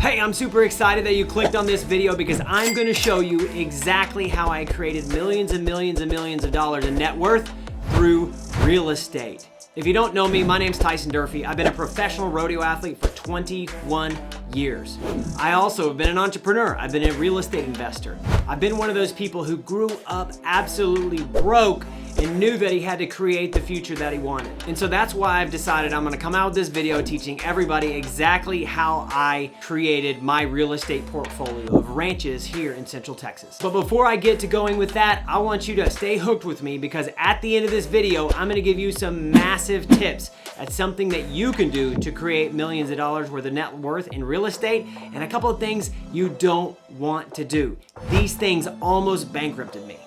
Hey, I'm super excited that you clicked on this video because I'm gonna show you exactly how I created millions and millions and millions of dollars in net worth through real estate. If you don't know me, my name's Tyson Durfee. I've been a professional rodeo athlete for 21 years. I also have been an entrepreneur. I've been a real estate investor. I've been one of those people who grew up absolutely broke and knew that he had to create the future that he wanted. And so that's why I've decided I'm gonna come out with this video teaching everybody exactly how I created my real estate portfolio of ranches here in Central Texas. But before I get to going with that, I want you to stay hooked with me because at the end of this video, I'm gonna give you some massive tips at something that you can do to create millions of dollars worth of net worth in real estate and a couple of things you don't want to do. These things almost bankrupted me.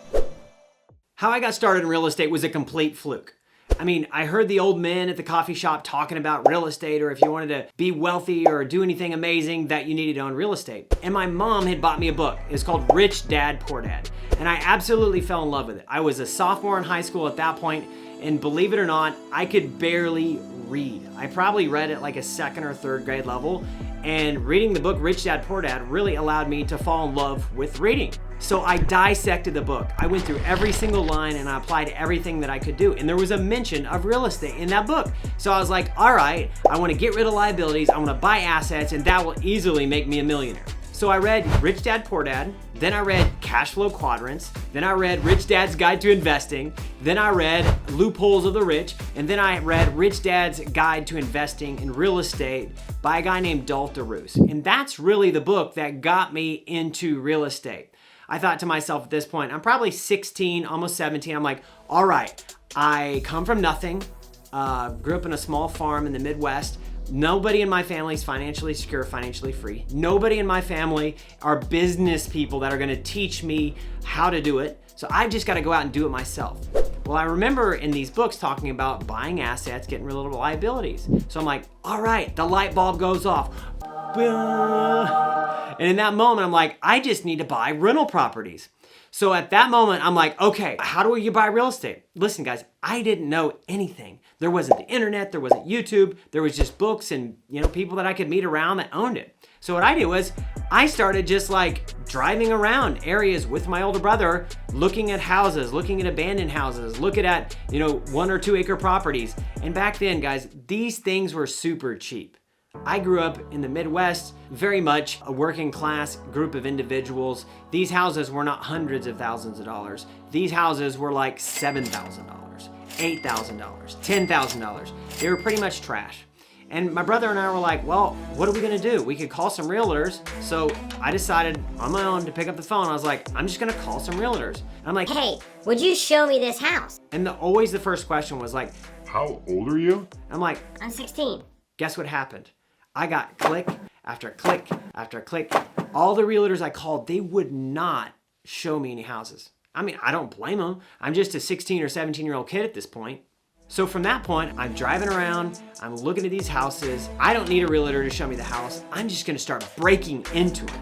How I got started in real estate was a complete fluke. I mean, I heard the old men at the coffee shop talking about real estate, or if you wanted to be wealthy or do anything amazing that you needed to own real estate. And my mom had bought me a book. It's called Rich Dad, Poor Dad. And I absolutely fell in love with it. I was a sophomore in high school at that point, and believe it or not, I could barely read. I probably read at like a second or third grade level, and reading the book Rich Dad, Poor Dad really allowed me to fall in love with reading. So I dissected the book. I went through every single line and I applied everything that I could do. And there was a mention of real estate in that book. So I was like, all right, I want to get rid of liabilities. I want to buy assets, and that will easily make me a millionaire. So I read Rich Dad, Poor Dad. Then I read Cash Flow Quadrants. Then I read Rich Dad's Guide to Investing. Then I read Loopholes of the Rich. And then I read Rich Dad's Guide to Investing in Real Estate by a guy named Dolph DeRoos. And that's really the book that got me into real estate. I thought to myself at this point, I'm probably 16, almost 17. I'm like, all right, I come from nothing, grew up in a small farm in the Midwest. Nobody in my family is financially secure, financially free. Nobody in my family are business people that are gonna teach me how to do it. So I've just gotta go out and do it myself. Well, I remember in these books talking about buying assets, getting rid of liabilities. So I'm like, all right, the light bulb goes off. And in that moment, I'm like, I just need to buy rental properties. So at that moment, I'm like, okay, how do you buy real estate? Listen, guys, I didn't know anything. There wasn't the internet, there wasn't YouTube, there was just books and people that I could meet around that owned it. So what I did was I started just like driving around areas with my older brother, looking at houses, looking at abandoned houses, looking at 1 or 2 acre properties. And back then, guys, these things were super cheap. I grew up in the Midwest, very much a working class group of individuals. These houses were not hundreds of thousands of dollars. These houses were like $7,000, $8,000, $10,000. They were pretty much trash. And my brother and I were like, well, what are we gonna do? We could call some realtors. So I decided on my own to pick up the phone. I was like, I'm just gonna call some realtors. And I'm like, hey, would you show me this house? And always the first question was like, how old are you? I'm like, I'm 16. Guess what happened? I got click after click after click. All the realtors I called, they would not show me any houses. I mean, I don't blame them. I'm just a 16 or 17-year-old kid at this point. So from that point, I'm driving around, I'm looking at these houses. I don't need a realtor to show me the house. I'm just gonna start breaking into it.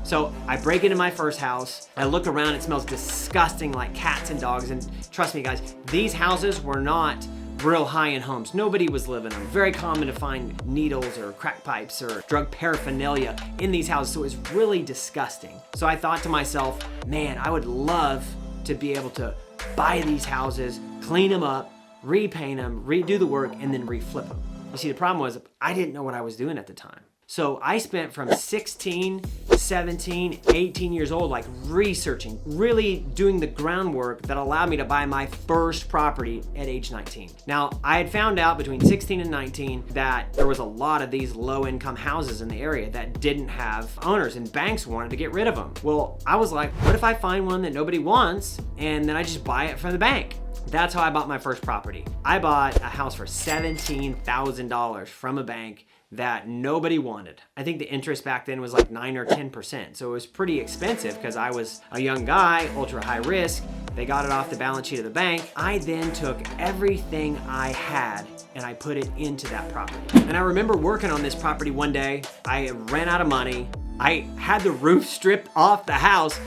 So I break into my first house. I look around, it smells disgusting like cats and dogs. And trust me, guys, these houses were not real high-end homes. Nobody was living in them. Very common to find needles or crack pipes or drug paraphernalia in these houses, so it was really disgusting. So I thought to myself, man, I would love to be able to buy these houses, clean them up, repaint them, redo the work, and then reflip them. You see, the problem was I didn't know what I was doing at the time. So I spent from 16, 17, 18 years old, like researching, really doing the groundwork that allowed me to buy my first property at age 19. Now, I had found out between 16 and 19 that there was a lot of these low-income houses in the area that didn't have owners, and banks wanted to get rid of them. Well, I was like, what if I find one that nobody wants, and then I just buy it from the bank? That's how I bought my first property. I bought a house for $17,000 from a bank that nobody wanted. I think the interest back then was like 9 or 10%. So it was pretty expensive because I was a young guy, ultra high risk. They got it off the balance sheet of the bank. I then took everything I had and I put it into that property. And I remember working on this property one day. I ran out of money. I had the roof stripped off the house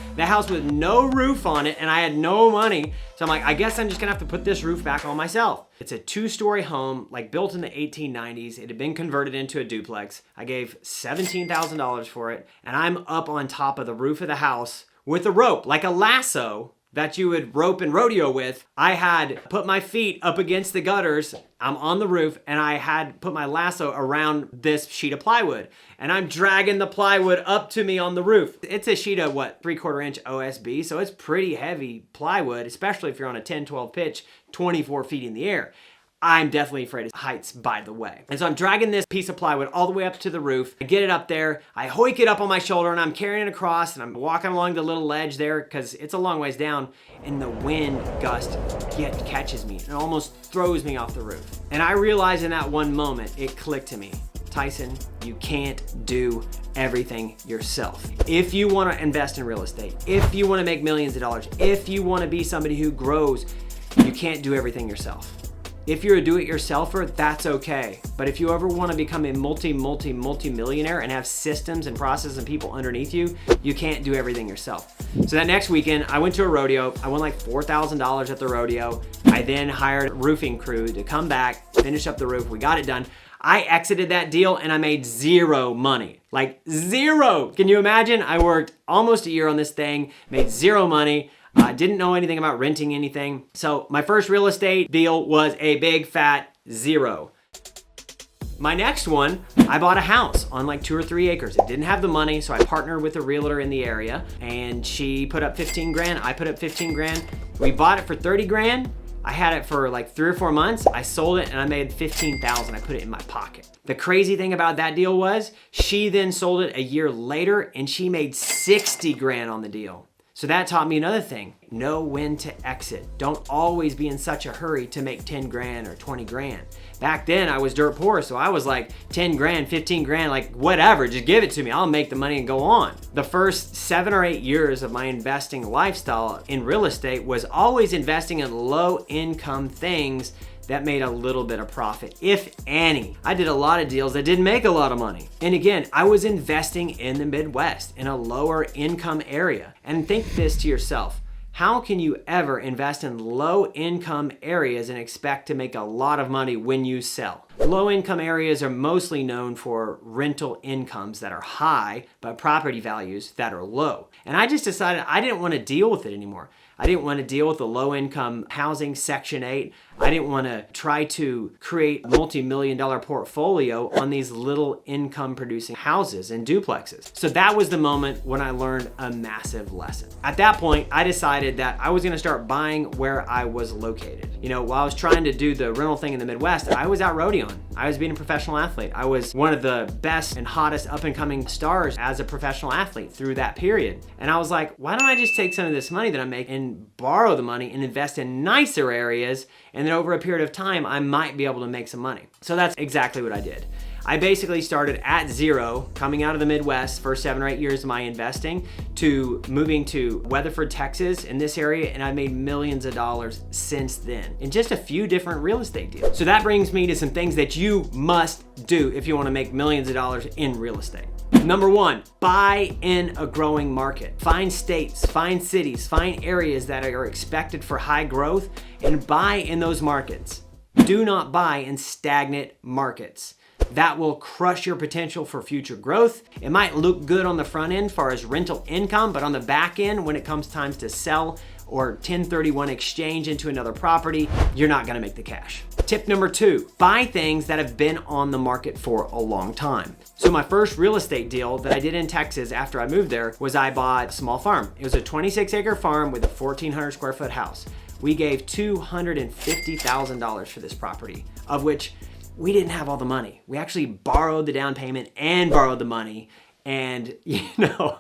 with no roof on it, and I had no money. So I'm like, I guess I'm just gonna have to put this roof back on myself. It's a 2-story home, like built in the 1890s. It had been converted into a duplex. I gave $17,000 for it, and I'm up on top of the roof of the house with a rope, like a lasso that you would rope and rodeo with. I had put my feet up against the gutters. I'm on the roof, and I had put my lasso around this sheet of plywood, and I'm dragging the plywood up to me on the roof. It's a sheet of 3/4 inch OSB, so it's pretty heavy plywood, especially if you're on a 10-12 pitch, 24 feet in the air. I'm definitely afraid of heights, by the way. And so I'm dragging this piece of plywood all the way up to the roof. I get it up there, I hoik it up on my shoulder, and I'm carrying it across, and I'm walking along the little ledge there because it's a long ways down, and the wind gust catches me and almost throws me off the roof. And I realized in that one moment, it clicked to me. Tyson, you can't do everything yourself. If you want to invest in real estate, if you want to make millions of dollars, if you want to be somebody who grows, you can't do everything yourself. If you're a do-it-yourselfer, that's okay. But if you ever want to become a multi-millionaire and have systems and processes and people underneath you, you can't do everything yourself. So that next weekend, I went to a rodeo. I won like $4,000 at the rodeo. I then hired a roofing crew to come back, finish up the roof. We got it done. I exited that deal and I made zero money. Like zero. Can you imagine? I worked almost a year on this thing, made zero money. I didn't know anything about renting anything. So my first real estate deal was a big fat zero. My next one, I bought a house on like 2 or 3 acres. It didn't have the money, so I partnered with a realtor in the area, and she put up 15 grand, I put up 15 grand. We bought it for 30 grand. I had it for like 3 or 4 months. I sold it and I made 15,000. I put it in my pocket. The crazy thing about that deal was she then sold it a year later and she made 60 grand on the deal. So that taught me another thing. Know when to exit. Don't always be in such a hurry to make 10 grand or 20 grand. Back then I was dirt poor, so I was like 10 grand, 15 grand, like whatever, just give it to me. I'll make the money and go on. The first 7 or 8 years of my investing lifestyle in real estate was always investing in low income things that made a little bit of profit, if any. I did a lot of deals that didn't make a lot of money. And again, I was investing in the Midwest, in a lower income area. And think this to yourself, how can you ever invest in low income areas and expect to make a lot of money when you sell? Low income areas are mostly known for rental incomes that are high, but property values that are low. And I just decided I didn't want to deal with it anymore. I didn't want to deal with the low income housing Section 8. I didn't want to try to create a multi-million-dollar portfolio on these little income producing houses and duplexes. So that was the moment when I learned a massive lesson. At that point, I decided that I was going to start buying where I was located. You know, while I was trying to do the rental thing in the Midwest, I was out rodeoing. I was being a professional athlete. I was one of the best and hottest up and coming stars as a professional athlete through that period. And I was like, why don't I just take some of this money that I'm making and borrow the money and invest in nicer areas, and then over a period of time, I might be able to make some money. So that's exactly what I did. I basically started at zero, coming out of the Midwest, first 7 or 8 years of my investing, to moving to Weatherford, Texas, in this area, and I made millions of dollars since then in just a few different real estate deals. So that brings me to some things that you must do if you want to make millions of dollars in real estate. Number 1, buy in a growing market. Find states, find cities, find areas that are expected for high growth, and buy in those markets. Do not buy in stagnant markets. That will crush your potential for future growth. It might look good on the front end as far as rental income, but on the back end, when it comes time to sell or 1031 exchange into another property, you're not gonna make the cash. Tip number 2, buy things that have been on the market for a long time. So my first real estate deal that I did in Texas after I moved there was I bought a small farm. It was a 26-acre farm with a 1,400 square foot house. We gave $250,000 for this property, of which we didn't have all the money. We actually borrowed the down payment and borrowed the money. And you know,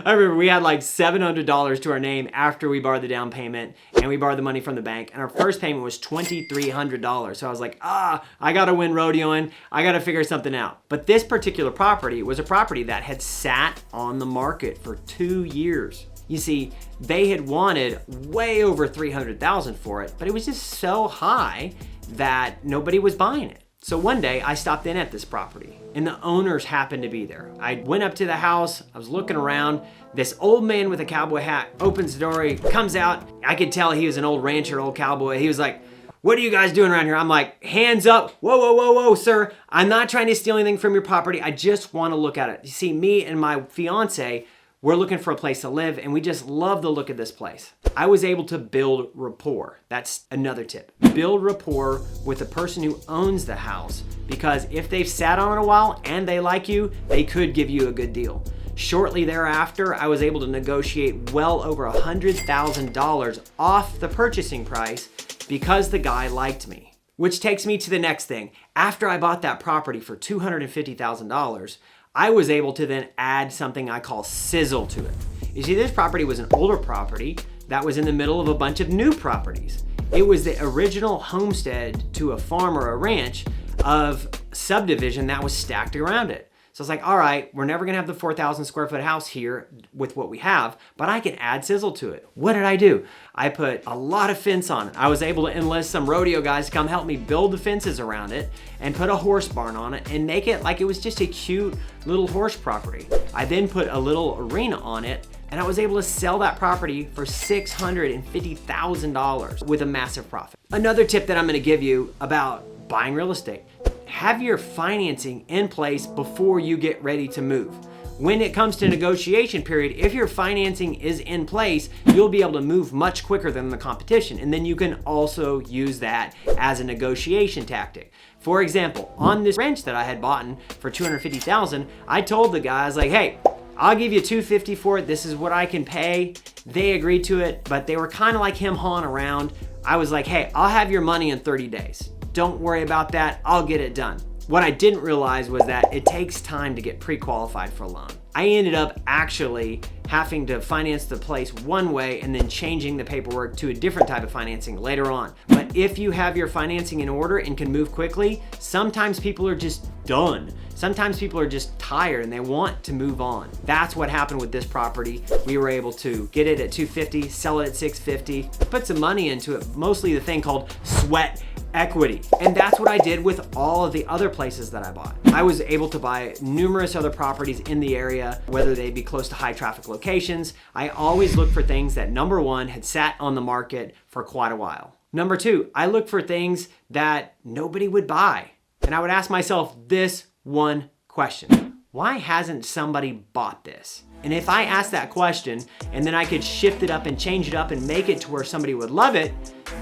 I remember we had like $700 to our name after we borrowed the down payment and we borrowed the money from the bank. And our first payment was $2,300. So I was like, I gotta win rodeoing. I gotta figure something out. But this particular property was a property that had sat on the market for 2 years. You see, they had wanted way over $300,000 for it, but it was just so high that nobody was buying it. So one day I stopped in at this property and the owners happened to be there. I went up to the house, I was looking around. This old man with a cowboy hat opens the door, he comes out. I could tell he was an old rancher, old cowboy. He was like, "What are you guys doing around here?" I'm like, "Hands up." "Whoa, whoa, whoa, whoa, sir. I'm not trying to steal anything from your property. I just want to look at it." You see, me and my fiance, we're looking for a place to live and we just love the look of this place. I was able to build rapport. That's another tip. Build rapport with the person who owns the house, because if they've sat on it a while and they like you, they could give you a good deal. Shortly thereafter, I was able to negotiate well over $100,000 off the purchasing price because the guy liked me. Which takes me to the next thing. After I bought that property for $250,000, I was able to then add something I call sizzle to it. You see, this property was an older property that was in the middle of a bunch of new properties. It was the original homestead to a farm or a ranch of subdivision that was stacked around it. So it's like, all right, we're never gonna have the 4,000 square foot house here with what we have, but I can add sizzle to it. What did I do? I put a lot of fence on it. I was able to enlist some rodeo guys to come help me build the fences around it and put a horse barn on it and make it like it was just a cute little horse property. I then put a little arena on it and I was able to sell that property for $650,000 with a massive profit. Another tip that I'm gonna give you about buying real estate: have your financing in place before you get ready to move. When it comes to negotiation period, if your financing is in place, you'll be able to move much quicker than the competition. And then you can also use that as a negotiation tactic. For example, on this ranch that I had bought for $250,000, I told the guys like, "Hey, I'll give you $250 for it. This is what I can pay." They agreed to it, but they were kind of like him hawing around. I was like, "Hey, I'll have your money in 30 days. Don't worry about that. I'll get it done." What I didn't realize was that it takes time to get pre-qualified for a loan. I ended up actually having to finance the place one way and then changing the paperwork to a different type of financing later on. But if you have your financing in order and can move quickly, sometimes people are just done. Sometimes people are just tired and they want to move on. That's what happened with this property. We were able to get it at $250, sell it at $650, put some money into it, mostly the thing called sweat equity. And that's what I did with all of the other places that I bought. I was able to buy numerous other properties in the area, whether they be close to high traffic locations. I always look for things that, number one, had sat on the market for quite a while. Number two, I look for things that nobody would buy. And I would ask myself this one question: why hasn't somebody bought this? And if I ask that question and then I could shift it up and change it up and make it to where somebody would love it,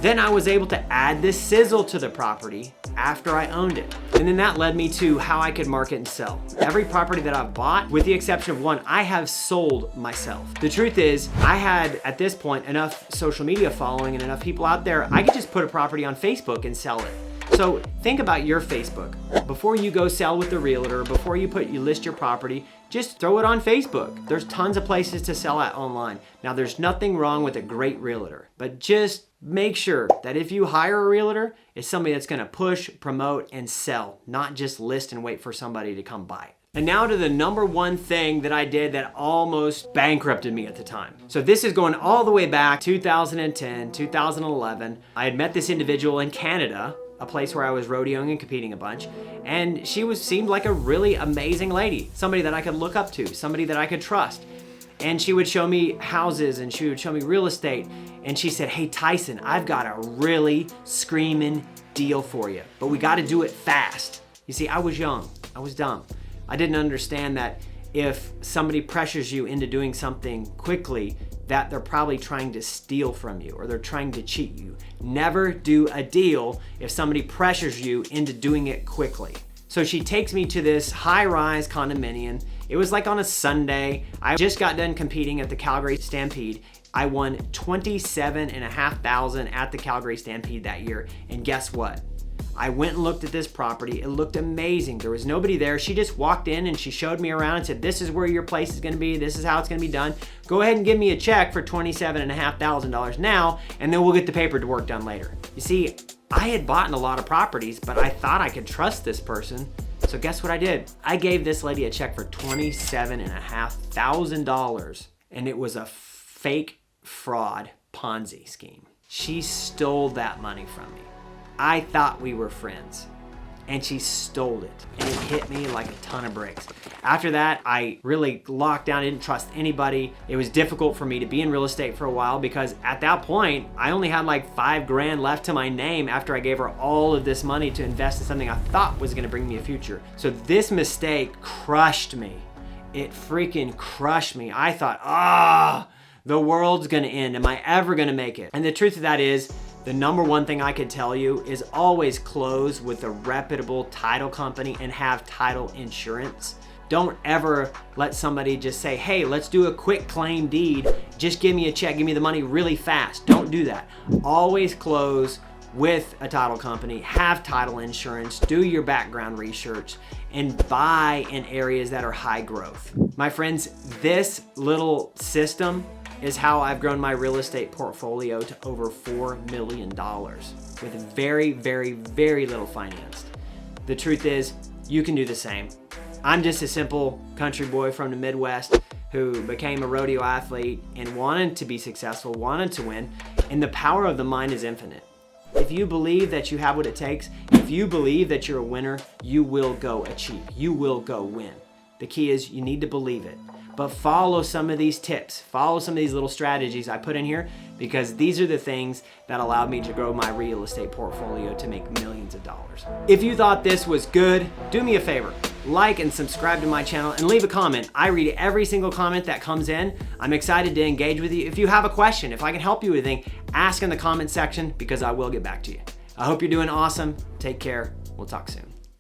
then I was able to add this sizzle to the property after I owned it. And then that led me to how I could market and sell. Every property that I've bought, with the exception of one, I have sold myself. The truth is, I had at this point enough social media following and enough people out there, I could just put a property on Facebook and sell it. So think about your Facebook. Before you go sell with the realtor, before you list your property, just throw it on Facebook. There's tons of places to sell at online. Now, there's nothing wrong with a great realtor, but just make sure that if you hire a realtor, it's somebody that's gonna push, promote, and sell, not just list and wait for somebody to come buy. And now to the number one thing that I did that almost bankrupted me at the time. So this is going all the way back 2010, 2011. I had met this individual in Canada, a place where I was rodeoing and competing a bunch, and she seemed like a really amazing lady, somebody that I could look up to, somebody that I could trust. And she would show me houses and she would show me real estate, and she said, "Hey Tyson, I've got a really screaming deal for you, but we got to do it fast." You see, I was young, I was dumb. I didn't understand that if somebody pressures you into doing something quickly, that they're probably trying to steal from you or they're trying to cheat you. Never do a deal if somebody pressures you into doing it quickly. So she takes me to this high-rise condominium. It was like on a Sunday. I just got done competing at the Calgary Stampede. I won $27,500 at the Calgary Stampede that year. And guess what? I went and looked at this property. It looked amazing. There was nobody there. She just walked in and she showed me around and said, "This is where your place is gonna be. This is how it's gonna be done. Go ahead and give me a check for $27,500 now, and then we'll get the paperwork done later." You see, I had bought in a lot of properties, but I thought I could trust this person. So guess what I did? I gave this lady a check for $27,500, and it was a fake fraud Ponzi scheme. She stole that money from me. I thought we were friends. and she stole it. And it hit me like a ton of bricks. After that, I really locked down. I didn't trust anybody. It was difficult for me to be in real estate for a while because at that point, I only had like 5 grand left to my name after I gave her all of this money to invest in something I thought was gonna bring me a future. So this mistake crushed me. It freaking crushed me. I thought, the world's gonna end. Am I ever gonna make it? And the truth of that is, the number one thing I could tell you is always close with a reputable title company and have title insurance. Don't ever let somebody just say, hey, let's do a quick claim deed. Just give me a check, give me the money really fast. Don't do that. Always close with a title company, have title insurance, do your background research, and buy in areas that are high growth. My friends, this little system is how I've grown my real estate portfolio to over $4 million with very, very, very little financed. The truth is, you can do the same. I'm just a simple country boy from the Midwest who became a rodeo athlete and wanted to be successful, wanted to win, and the power of the mind is infinite. If you believe that you have what it takes, if you believe that you're a winner, you will go achieve, you will go win. The key is you need to believe it. But follow some of these tips, follow some of these little strategies I put in here because these are the things that allowed me to grow my real estate portfolio to make millions of dollars. If you thought this was good, do me a favor, like and subscribe to my channel and leave a comment. I read every single comment that comes in. I'm excited to engage with you. If you have a question, if I can help you with anything, ask in the comment section because I will get back to you. I hope you're doing awesome. Take care. We'll talk soon.